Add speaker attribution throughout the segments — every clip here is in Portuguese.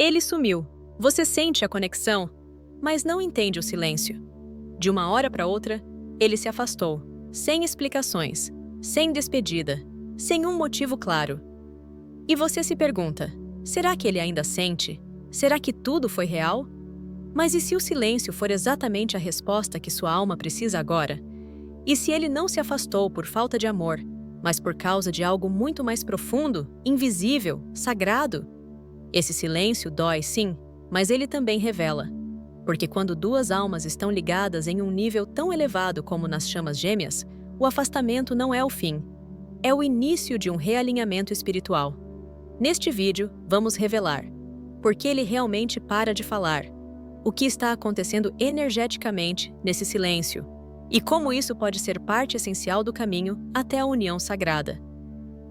Speaker 1: Ele sumiu. Você sente a conexão, mas não entende o silêncio. De uma hora para outra, ele se afastou, sem explicações, sem despedida, sem um motivo claro. E você se pergunta: será que ele ainda sente? Será que tudo foi real? Mas e se o silêncio for exatamente a resposta que sua alma precisa agora? E se ele não se afastou por falta de amor, mas por causa de algo muito mais profundo, invisível, sagrado? Esse silêncio dói, sim, mas ele também revela. Porque quando duas almas estão ligadas em um nível tão elevado como nas chamas gêmeas, o afastamento não é o fim. É o início de um realinhamento espiritual. Neste vídeo, vamos revelar por que ele realmente para de falar, o que está acontecendo energeticamente nesse silêncio, e como isso pode ser parte essencial do caminho até a união sagrada.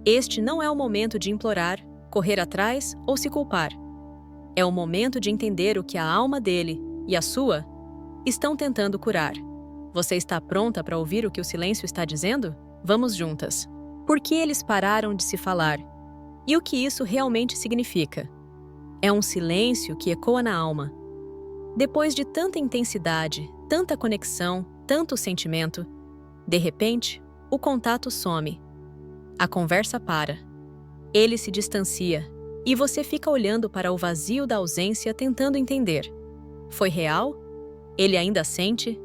Speaker 1: Este não é o momento de implorar, correr atrás ou se culpar. É o momento de entender o que a alma dele e a sua estão tentando curar. Você está pronta para ouvir o que o silêncio está dizendo? Vamos juntas. Por que eles pararam de se falar? E o que isso realmente significa? É um silêncio que ecoa na alma. Depois de tanta intensidade, tanta conexão, tanto sentimento, de repente, o contato some. A conversa para. Ele se distancia, e você fica olhando para o vazio da ausência tentando entender. Foi real? Ele ainda sente?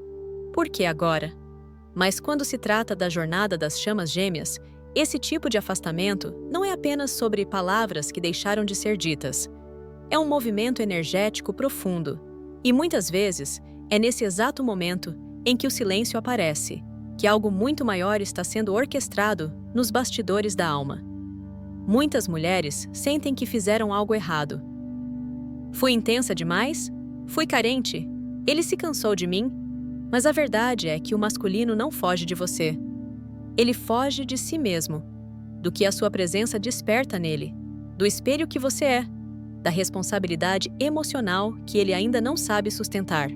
Speaker 1: Por que agora? Mas quando se trata da jornada das chamas gêmeas, esse tipo de afastamento não é apenas sobre palavras que deixaram de ser ditas. É um movimento energético profundo. E muitas vezes, é nesse exato momento em que o silêncio aparece, que algo muito maior está sendo orquestrado nos bastidores da alma. Muitas mulheres sentem que fizeram algo errado. Fui intensa demais? Fui carente? Ele se cansou de mim? Mas a verdade é que o masculino não foge de você. Ele foge de si mesmo, do que a sua presença desperta nele, do espelho que você é, da responsabilidade emocional que ele ainda não sabe sustentar.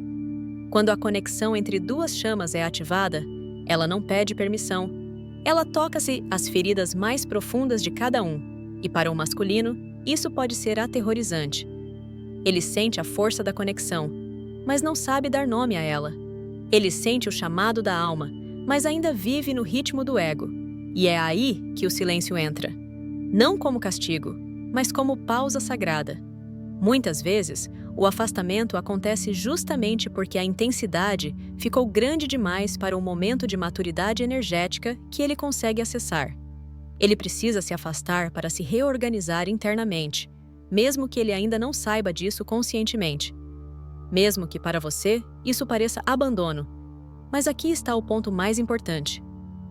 Speaker 1: Quando a conexão entre duas chamas é ativada, ela não pede permissão. Ela toca-se as feridas mais profundas de cada um, e para o masculino, isso pode ser aterrorizante. Ele sente a força da conexão, mas não sabe dar nome a ela. Ele sente o chamado da alma, mas ainda vive no ritmo do ego. E é aí que o silêncio entra. Não como castigo, mas como pausa sagrada. Muitas vezes, o afastamento acontece justamente porque a intensidade ficou grande demais para o momento de maturidade energética que ele consegue acessar. Ele precisa se afastar para se reorganizar internamente, mesmo que ele ainda não saiba disso conscientemente. Mesmo que para você isso pareça abandono. Mas aqui está o ponto mais importante.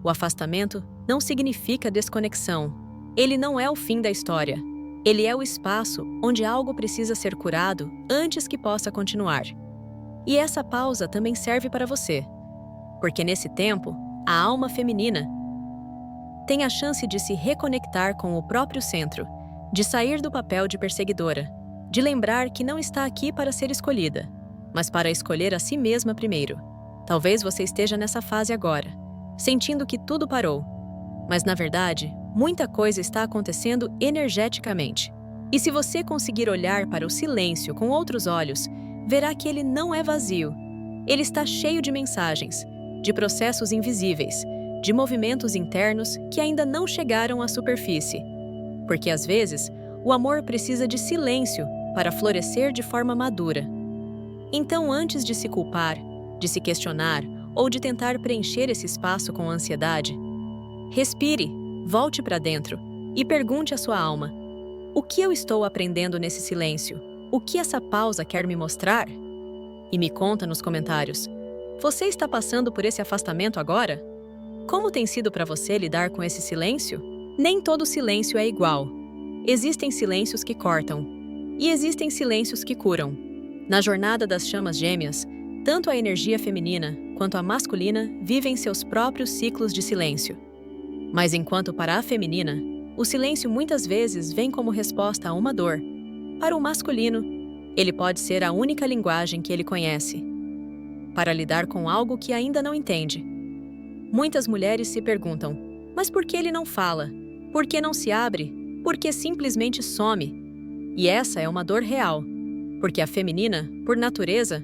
Speaker 1: O afastamento não significa desconexão. Ele não é o fim da história. Ele é o espaço onde algo precisa ser curado antes que possa continuar. E essa pausa também serve para você. Porque nesse tempo, a alma feminina tem a chance de se reconectar com o próprio centro, de sair do papel de perseguidora, de lembrar que não está aqui para ser escolhida, mas para escolher a si mesma primeiro. Talvez você esteja nessa fase agora, sentindo que tudo parou. Mas, na verdade, muita coisa está acontecendo energeticamente. E se você conseguir olhar para o silêncio com outros olhos, verá que ele não é vazio. Ele está cheio de mensagens, de processos invisíveis, de movimentos internos que ainda não chegaram à superfície. Porque, às vezes, o amor precisa de silêncio para florescer de forma madura. Então, antes de se culpar, de se questionar ou de tentar preencher esse espaço com ansiedade, respire, volte para dentro e pergunte à sua alma: o que eu estou aprendendo nesse silêncio? O que essa pausa quer me mostrar? E me conta nos comentários: você está passando por esse afastamento agora? Como tem sido para você lidar com esse silêncio? Nem todo silêncio é igual. Existem silêncios que cortam, e existem silêncios que curam. Na jornada das chamas gêmeas, tanto a energia feminina quanto a masculina vivem seus próprios ciclos de silêncio. Mas enquanto para a feminina, o silêncio muitas vezes vem como resposta a uma dor, para o masculino, ele pode ser a única linguagem que ele conhece, para lidar com algo que ainda não entende. Muitas mulheres se perguntam: mas por que ele não fala? Por que não se abre? Por que simplesmente some? E essa é uma dor real, porque a feminina, por natureza,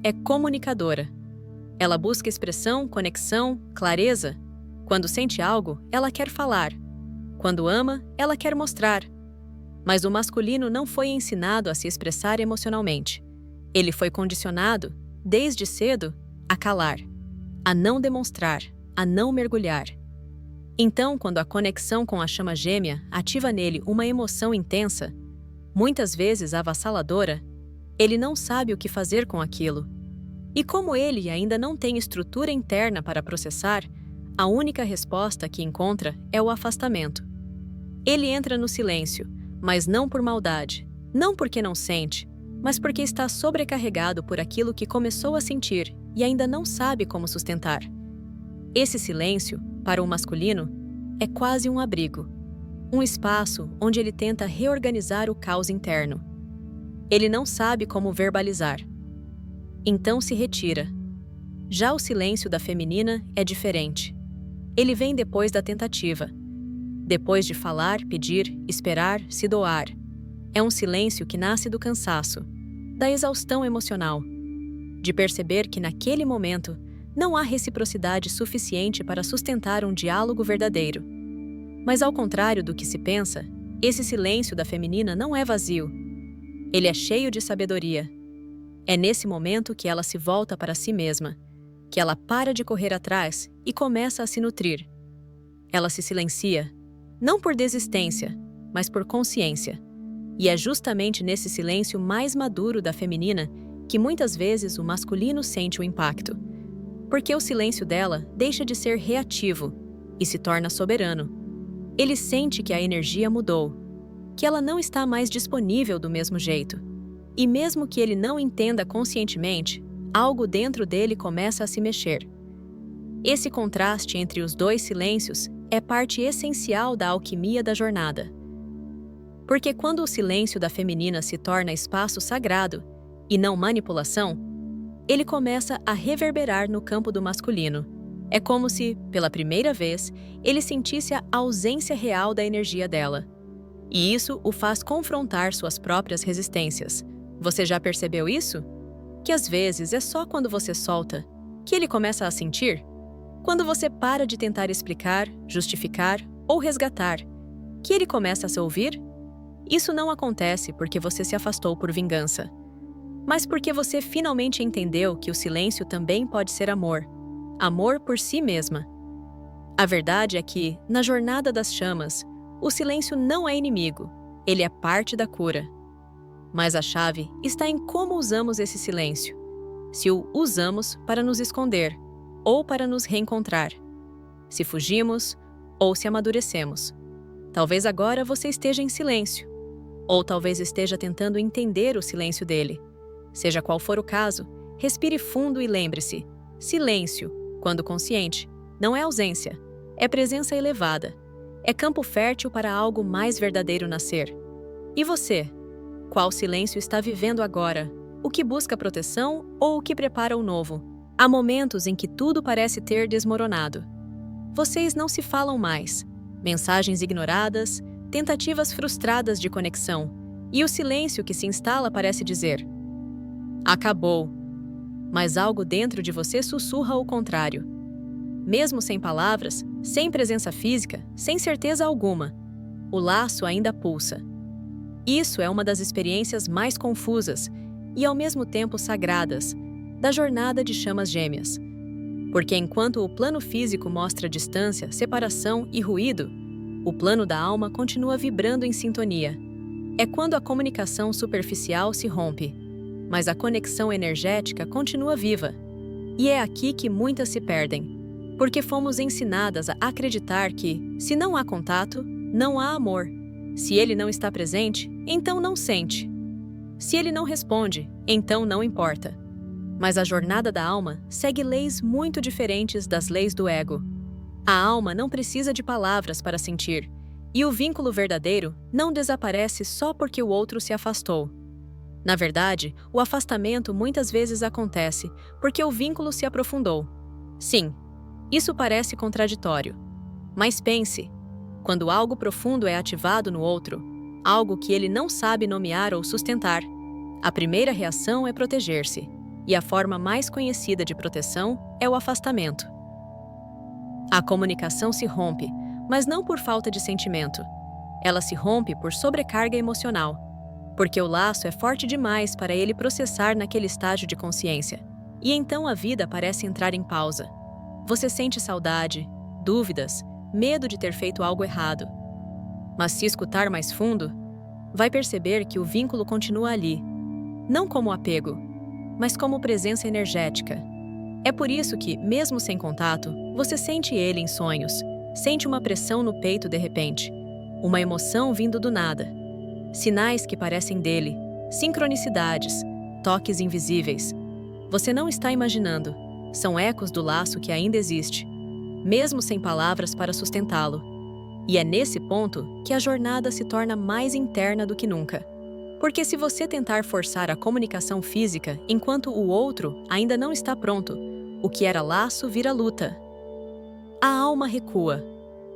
Speaker 1: é comunicadora. Ela busca expressão, conexão, clareza. Quando sente algo, ela quer falar. Quando ama, ela quer mostrar. Mas o masculino não foi ensinado a se expressar emocionalmente. Ele foi condicionado, desde cedo, a calar, a não demonstrar, a não mergulhar. Então, quando a conexão com a chama gêmea ativa nele uma emoção intensa, muitas vezes avassaladora, ele não sabe o que fazer com aquilo. E como ele ainda não tem estrutura interna para processar, a única resposta que encontra é o afastamento. Ele entra no silêncio, mas não por maldade, não porque não sente, mas porque está sobrecarregado por aquilo que começou a sentir e ainda não sabe como sustentar. Esse silêncio, para o masculino, é quase um abrigo, um espaço onde ele tenta reorganizar o caos interno. Ele não sabe como verbalizar. Então se retira. Já o silêncio da feminina é diferente. Ele vem depois da tentativa. Depois de falar, pedir, esperar, se doar. É um silêncio que nasce do cansaço, da exaustão emocional, de perceber que naquele momento não há reciprocidade suficiente para sustentar um diálogo verdadeiro. Mas ao contrário do que se pensa, esse silêncio da feminina não é vazio. Ele é cheio de sabedoria. É nesse momento que ela se volta para si mesma, que ela para de correr atrás e começa a se nutrir. Ela se silencia, não por desistência, mas por consciência. E é justamente nesse silêncio mais maduro da feminina que muitas vezes o masculino sente o impacto. Porque o silêncio dela deixa de ser reativo e se torna soberano. Ele sente que a energia mudou, que ela não está mais disponível do mesmo jeito. E mesmo que ele não entenda conscientemente, algo dentro dele começa a se mexer. Esse contraste entre os dois silêncios é parte essencial da alquimia da jornada. Porque quando o silêncio da feminina se torna espaço sagrado, e não manipulação, ele começa a reverberar no campo do masculino. É como se, pela primeira vez, ele sentisse a ausência real da energia dela. E isso o faz confrontar suas próprias resistências. Você já percebeu isso? Que às vezes é só quando você solta que ele começa a sentir? Quando você para de tentar explicar, justificar ou resgatar, que ele começa a se ouvir? Isso não acontece porque você se afastou por vingança, mas porque você finalmente entendeu que o silêncio também pode ser amor. Amor por si mesma. A verdade é que, na jornada das chamas, o silêncio não é inimigo, ele é parte da cura. Mas a chave está em como usamos esse silêncio. Se o usamos para nos esconder, ou para nos reencontrar. Se fugimos, ou se amadurecemos. Talvez agora você esteja em silêncio, ou talvez esteja tentando entender o silêncio dele. Seja qual for o caso, respire fundo e lembre-se: silêncio, quando consciente, não é ausência, é presença elevada. É campo fértil para algo mais verdadeiro nascer. E você? Qual silêncio está vivendo agora? O que busca proteção ou o que prepara o novo? Há momentos em que tudo parece ter desmoronado. Vocês não se falam mais. Mensagens ignoradas, tentativas frustradas de conexão, e o silêncio que se instala parece dizer: acabou. Mas algo dentro de você sussurra o contrário. Mesmo sem palavras, sem presença física, sem certeza alguma, o laço ainda pulsa. Isso é uma das experiências mais confusas e ao mesmo tempo sagradas da jornada de chamas gêmeas. Porque enquanto o plano físico mostra distância, separação e ruído, o plano da alma continua vibrando em sintonia. É quando a comunicação superficial se rompe, mas a conexão energética continua viva. E é aqui que muitas se perdem, porque fomos ensinadas a acreditar que, se não há contato, não há amor. Se ele não está presente, então não sente. Se ele não responde, então não importa. Mas a jornada da alma segue leis muito diferentes das leis do ego. A alma não precisa de palavras para sentir, e o vínculo verdadeiro não desaparece só porque o outro se afastou. Na verdade, o afastamento muitas vezes acontece porque o vínculo se aprofundou. Sim, isso parece contraditório. Mas pense, quando algo profundo é ativado no outro, algo que ele não sabe nomear ou sustentar. A primeira reação é proteger-se, e a forma mais conhecida de proteção é o afastamento. A comunicação se rompe, mas não por falta de sentimento. Ela se rompe por sobrecarga emocional, porque o laço é forte demais para ele processar naquele estágio de consciência. E então a vida parece entrar em pausa. Você sente saudade, dúvidas, medo de ter feito algo errado. Mas se escutar mais fundo, vai perceber que o vínculo continua ali, não como apego, mas como presença energética. É por isso que, mesmo sem contato, você sente ele em sonhos, sente uma pressão no peito de repente, uma emoção vindo do nada, sinais que parecem dele, sincronicidades, toques invisíveis. Você não está imaginando, são ecos do laço que ainda existe, mesmo sem palavras para sustentá-lo. E é nesse ponto que a jornada se torna mais interna do que nunca. Porque se você tentar forçar a comunicação física enquanto o outro ainda não está pronto, o que era laço vira luta. A alma recua,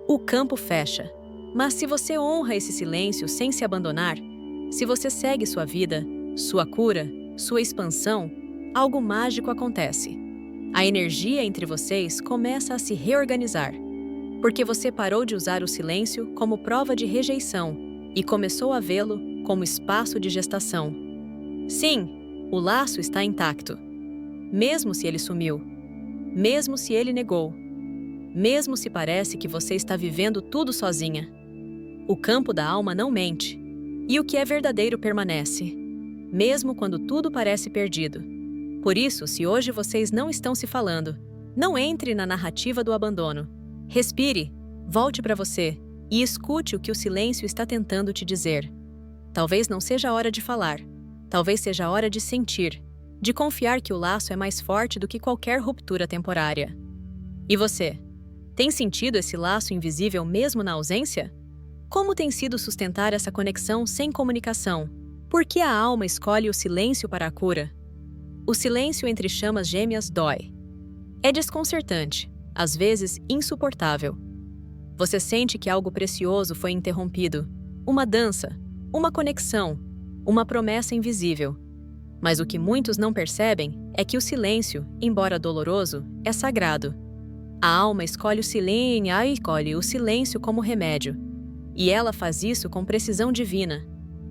Speaker 1: o campo fecha. Mas se você honra esse silêncio sem se abandonar, se você segue sua vida, sua cura, sua expansão, algo mágico acontece. A energia entre vocês começa a se reorganizar, porque você parou de usar o silêncio como prova de rejeição e começou a vê-lo como espaço de gestação. Sim, o laço está intacto, mesmo se ele sumiu, mesmo se ele negou, mesmo se parece que você está vivendo tudo sozinha. O campo da alma não mente, e o que é verdadeiro permanece, mesmo quando tudo parece perdido. Por isso, se hoje vocês não estão se falando, não entre na narrativa do abandono. Respire, volte para você e escute o que o silêncio está tentando te dizer. Talvez não seja a hora de falar, talvez seja a hora de sentir, de confiar que o laço é mais forte do que qualquer ruptura temporária. E você? Tem sentido esse laço invisível mesmo na ausência? Como tem sido sustentar essa conexão sem comunicação? Por que a alma escolhe o silêncio para a cura? O silêncio entre chamas gêmeas dói. É desconcertante, às vezes insuportável. Você sente que algo precioso foi interrompido, uma dança, uma conexão, uma promessa invisível. Mas o que muitos não percebem é que o silêncio, embora doloroso, é sagrado. A alma escolhe o silêncio como remédio. E ela faz isso com precisão divina.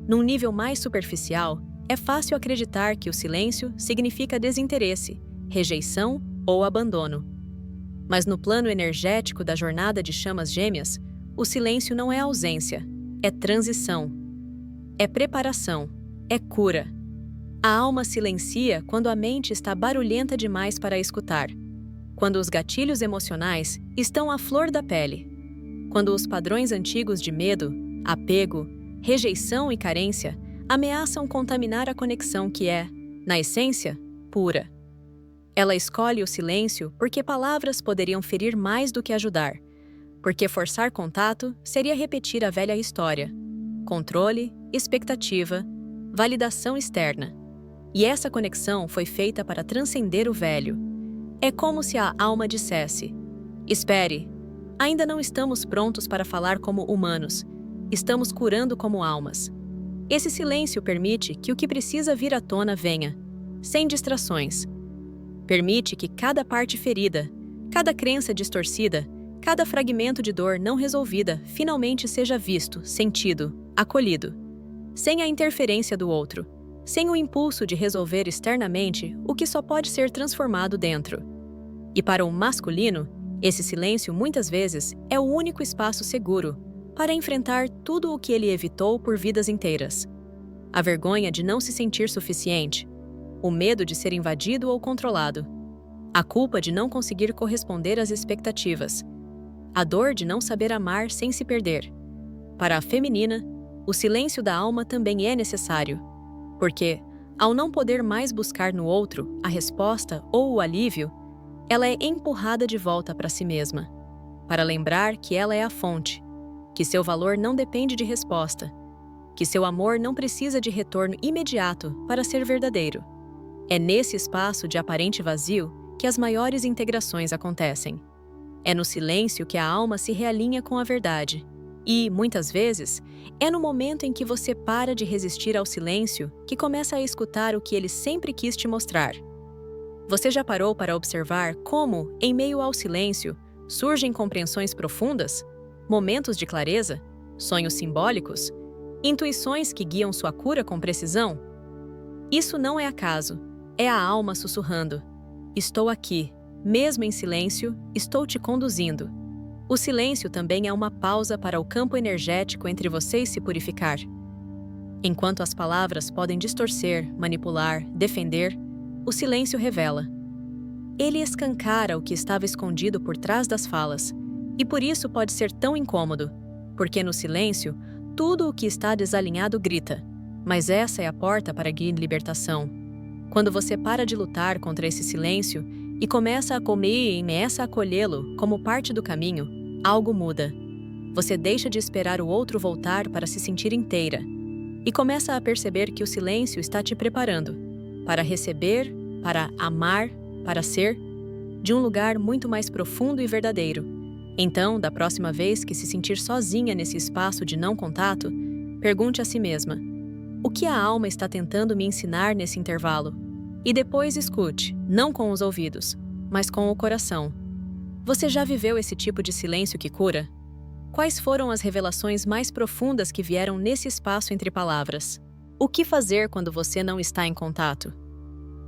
Speaker 1: Num nível mais superficial, é fácil acreditar que o silêncio significa desinteresse, rejeição ou abandono. Mas no plano energético da jornada de chamas gêmeas, o silêncio não é ausência, é transição, é preparação, é cura. A alma silencia quando a mente está barulhenta demais para escutar, quando os gatilhos emocionais estão à flor da pele, quando os padrões antigos de medo, apego, rejeição e carência ameaçam contaminar a conexão que é, na essência, pura. Ela escolhe o silêncio porque palavras poderiam ferir mais do que ajudar, porque forçar contato seria repetir a velha história: controle, expectativa, validação externa. E essa conexão foi feita para transcender o velho. É como se a alma dissesse: espere, ainda não estamos prontos para falar como humanos, estamos curando como almas. Esse silêncio permite que o que precisa vir à tona venha, sem distrações. Permite que cada parte ferida, cada crença distorcida, cada fragmento de dor não resolvida finalmente seja visto, sentido, acolhido. Sem a interferência do outro, sem o impulso de resolver externamente o que só pode ser transformado dentro. E para o masculino, esse silêncio muitas vezes é o único espaço seguro para enfrentar tudo o que ele evitou por vidas inteiras. A vergonha de não se sentir suficiente, o medo de ser invadido ou controlado, a culpa de não conseguir corresponder às expectativas, a dor de não saber amar sem se perder. Para a feminina, o silêncio da alma também é necessário, porque, ao não poder mais buscar no outro a resposta ou o alívio, ela é empurrada de volta para si mesma, para lembrar que ela é a fonte, que seu valor não depende de resposta, que seu amor não precisa de retorno imediato para ser verdadeiro. É nesse espaço de aparente vazio que as maiores integrações acontecem. É no silêncio que a alma se realinha com a verdade. E, muitas vezes, é no momento em que você para de resistir ao silêncio que começa a escutar o que ele sempre quis te mostrar. Você já parou para observar como, em meio ao silêncio, surgem compreensões profundas, momentos de clareza, sonhos simbólicos, intuições que guiam sua cura com precisão? Isso não é acaso, é a alma sussurrando. Estou aqui, mesmo em silêncio, estou te conduzindo. O silêncio também é uma pausa para o campo energético entre você e se purificar. Enquanto as palavras podem distorcer, manipular, defender, o silêncio revela. Ele escancara o que estava escondido por trás das falas, e por isso pode ser tão incômodo, porque no silêncio, tudo o que está desalinhado grita, mas essa é a porta para a libertação. Quando você para de lutar contra esse silêncio e começa a acolhê-lo como parte do caminho, algo muda. Você deixa de esperar o outro voltar para se sentir inteira e começa a perceber que o silêncio está te preparando para receber, para amar, para ser, de um lugar muito mais profundo e verdadeiro. Então, da próxima vez que se sentir sozinha nesse espaço de não contato, pergunte a si mesma: o que a alma está tentando me ensinar nesse intervalo? E depois escute, não com os ouvidos, mas com o coração. Você já viveu esse tipo de silêncio que cura? Quais foram as revelações mais profundas que vieram nesse espaço entre palavras? O que fazer quando você não está em contato?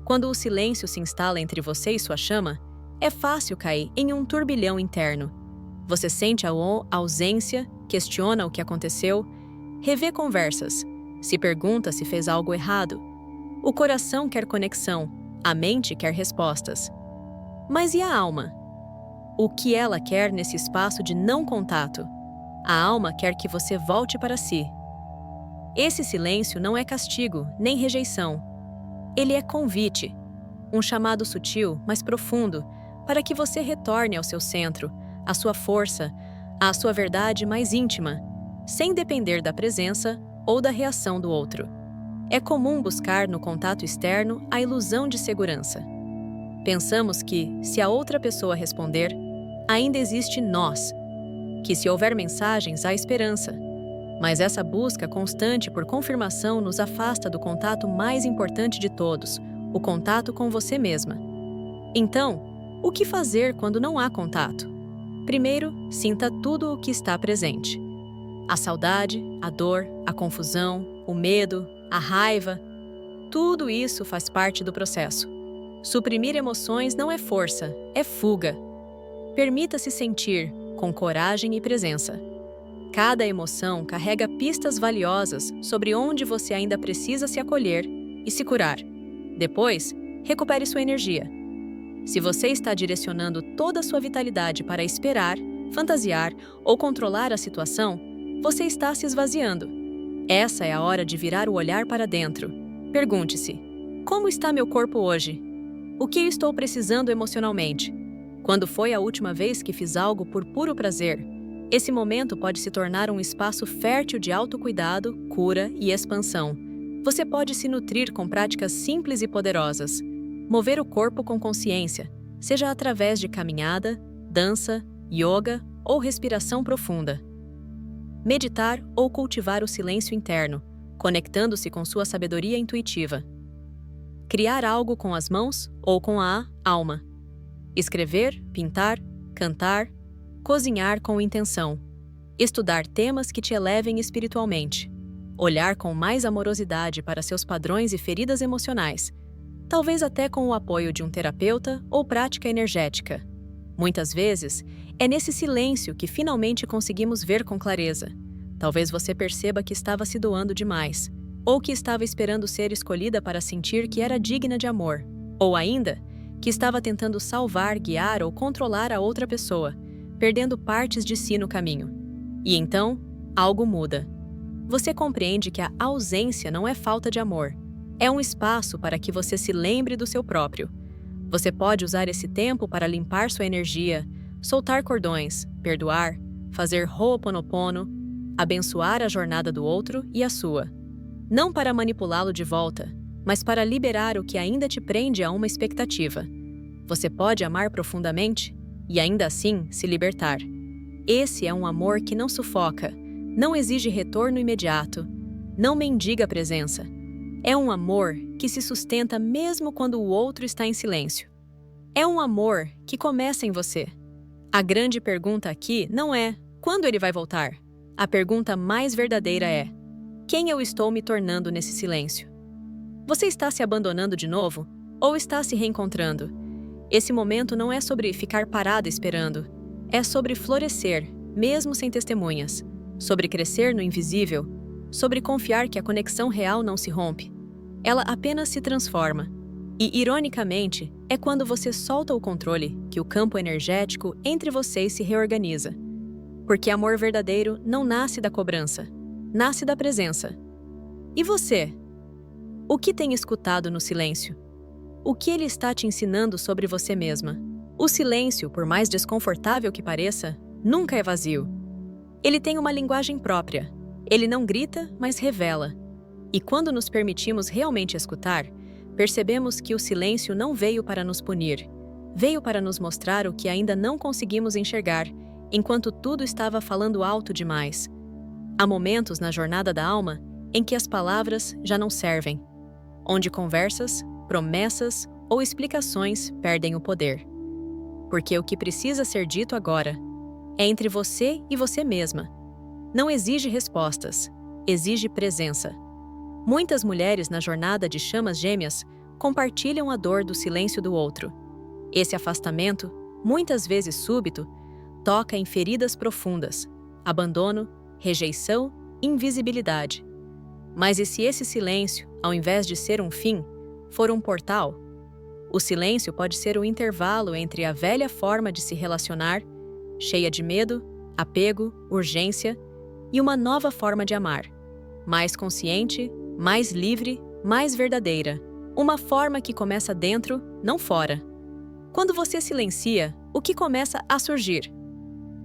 Speaker 1: Quando o silêncio se instala entre você e sua chama, é fácil cair em um turbilhão interno. Você sente a ausência, questiona o que aconteceu, revê conversas, se pergunta se fez algo errado. O coração quer conexão, a mente quer respostas. Mas e a alma? O que ela quer nesse espaço de não contato? A alma quer que você volte para si. Esse silêncio não é castigo, nem rejeição. Ele é convite, um chamado sutil, mas profundo, para que você retorne ao seu centro, à sua força, à sua verdade mais íntima, sem depender da presença ou da reação do outro. É comum buscar no contato externo a ilusão de segurança. Pensamos que, se a outra pessoa responder, ainda existe nós, que se houver mensagens, há esperança. Mas essa busca constante por confirmação nos afasta do contato mais importante de todos, o contato com você mesma. Então, o que fazer quando não há contato? Primeiro, sinta tudo o que está presente. A saudade, a dor, a confusão, o medo, a raiva, tudo isso faz parte do processo. Suprimir emoções não é força, é fuga. Permita-se sentir, com coragem e presença. Cada emoção carrega pistas valiosas sobre onde você ainda precisa se acolher e se curar. Depois, recupere sua energia. Se você está direcionando toda a sua vitalidade para esperar, fantasiar ou controlar a situação, você está se esvaziando. Essa é a hora de virar o olhar para dentro. Pergunte-se: como está meu corpo hoje? O que eu estou precisando emocionalmente? Quando foi a última vez que fiz algo por puro prazer? Esse momento pode se tornar um espaço fértil de autocuidado, cura e expansão. Você pode se nutrir com práticas simples e poderosas. Mover o corpo com consciência, seja através de caminhada, dança, yoga ou respiração profunda. Meditar ou cultivar o silêncio interno, conectando-se com sua sabedoria intuitiva. Criar algo com as mãos ou com a alma. Escrever, pintar, cantar, cozinhar com intenção. Estudar temas que te elevem espiritualmente. Olhar com mais amorosidade para seus padrões e feridas emocionais, talvez até com o apoio de um terapeuta ou prática energética. Muitas vezes, é nesse silêncio que finalmente conseguimos ver com clareza. Talvez você perceba que estava se doando demais, ou que estava esperando ser escolhida para sentir que era digna de amor, ou ainda, que estava tentando salvar, guiar ou controlar a outra pessoa, perdendo partes de si no caminho. E então, algo muda. Você compreende que a ausência não é falta de amor. É um espaço para que você se lembre do seu próprio. Você pode usar esse tempo para limpar sua energia, soltar cordões, perdoar, fazer ho'oponopono, abençoar a jornada do outro e a sua. Não para manipulá-lo de volta, mas para liberar o que ainda te prende a uma expectativa. Você pode amar profundamente e ainda assim se libertar. Esse é um amor que não sufoca, Não exige retorno imediato. Não mendiga a presença. É um amor que se sustenta mesmo quando o outro está em silêncio. É um amor que começa em você. A grande pergunta aqui não é quando ele vai voltar. A pergunta mais verdadeira é: quem eu estou me tornando nesse silêncio? Você está se abandonando de novo ou está se reencontrando? Esse momento não é sobre ficar parado esperando. É sobre florescer, mesmo sem testemunhas. Sobre crescer no invisível. Sobre confiar que a conexão real não se rompe. Ela apenas se transforma. E, ironicamente, é quando você solta o controle que o campo energético entre vocês se reorganiza. Porque amor verdadeiro não nasce da cobrança, nasce da presença. E você? O que tem escutado no silêncio? O que ele está te ensinando sobre você mesma? O silêncio, por mais desconfortável que pareça, nunca é vazio. Ele tem uma linguagem própria. Ele não grita, mas revela. E quando nos permitimos realmente escutar, percebemos que o silêncio não veio para nos punir. Veio para nos mostrar o que ainda não conseguimos enxergar, enquanto tudo estava falando alto demais. Há momentos na jornada da alma em que as palavras já não servem, onde conversas, promessas ou explicações perdem o poder. Porque o que precisa ser dito agora é entre você e você mesma. Não exige respostas, exige presença. Muitas mulheres na jornada de chamas gêmeas compartilham a dor do silêncio do outro. Esse afastamento, muitas vezes súbito, toca em feridas profundas, abandono, rejeição, invisibilidade. Mas e se esse silêncio, ao invés de ser um fim, for um portal? O silêncio pode ser o intervalo entre a velha forma de se relacionar, cheia de medo, apego, urgência, e uma nova forma de amar, mais consciente, mais livre, mais verdadeira. Uma forma que começa dentro, não fora. Quando você silencia, o que começa a surgir?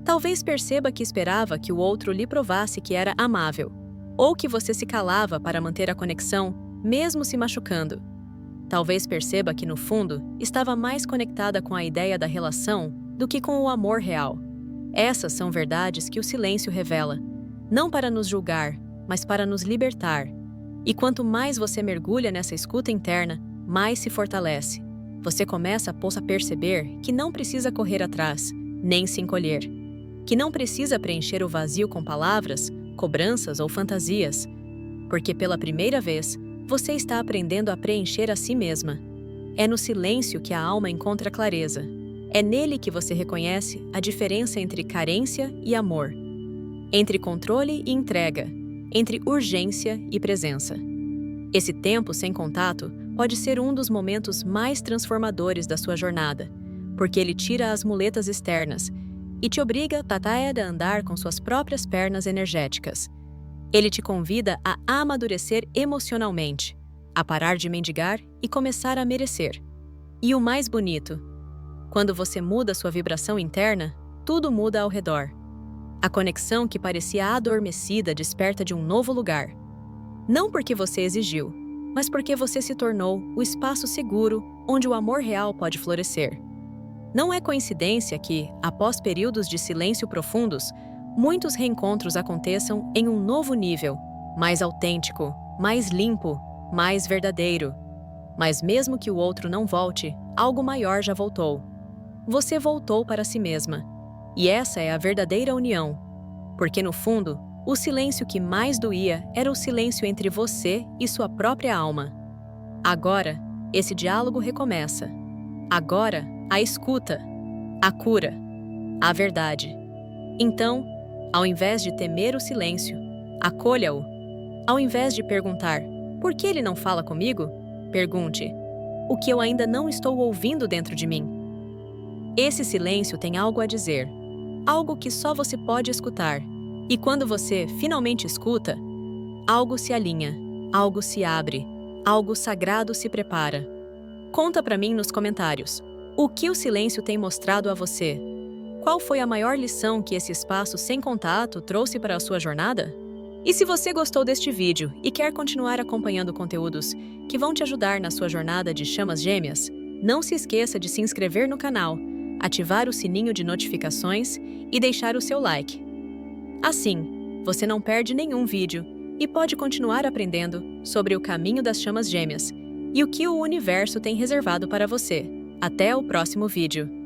Speaker 1: Talvez perceba que esperava que o outro lhe provasse que era amável, ou que você se calava para manter a conexão, mesmo se machucando. Talvez perceba que, no fundo, estava mais conectada com a ideia da relação do que com o amor real. Essas são verdades que o silêncio revela, não para nos julgar, mas para nos libertar. E quanto mais você mergulha nessa escuta interna, mais se fortalece. Você começa a perceber que não precisa correr atrás, nem se encolher. Que não precisa preencher o vazio com palavras, cobranças ou fantasias. Porque pela primeira vez, você está aprendendo a preencher a si mesma. É no silêncio que a alma encontra clareza. É nele que você reconhece a diferença entre carência e amor. Entre controle e entrega. Entre urgência e presença. Esse tempo sem contato pode ser um dos momentos mais transformadores da sua jornada, porque ele tira as muletas externas e te obriga a andar com suas próprias pernas energéticas. Ele te convida a amadurecer emocionalmente, a parar de mendigar e começar a merecer. E o mais bonito, quando você muda sua vibração interna, tudo muda ao redor. A conexão que parecia adormecida desperta de um novo lugar. Não porque você exigiu, mas porque você se tornou o espaço seguro onde o amor real pode florescer. Não é coincidência que, após períodos de silêncio profundos, muitos reencontros aconteçam em um novo nível, mais autêntico, mais limpo, mais verdadeiro. Mas mesmo que o outro não volte, algo maior já voltou. Você voltou para si mesma. E essa é a verdadeira união. Porque, no fundo, o silêncio que mais doía era o silêncio entre você e sua própria alma. Agora, esse diálogo recomeça. Agora, a escuta, a cura, a verdade. Então, ao invés de temer o silêncio, acolha-o. Ao invés de perguntar, por que ele não fala comigo? Pergunte, o que eu ainda não estou ouvindo dentro de mim? Esse silêncio tem algo a dizer. Algo que só você pode escutar. E quando você finalmente escuta, algo se alinha, algo se abre, algo sagrado se prepara. Conta pra mim nos comentários. O que o silêncio tem mostrado a você? Qual foi a maior lição que esse espaço sem contato trouxe para a sua jornada? E se você gostou deste vídeo e quer continuar acompanhando conteúdos que vão te ajudar na sua jornada de chamas gêmeas, não se esqueça de se inscrever no canal, ativar o sininho de notificações e deixar o seu like. Assim, você não perde nenhum vídeo e pode continuar aprendendo sobre o caminho das chamas gêmeas e o que o universo tem reservado para você. Até o próximo vídeo!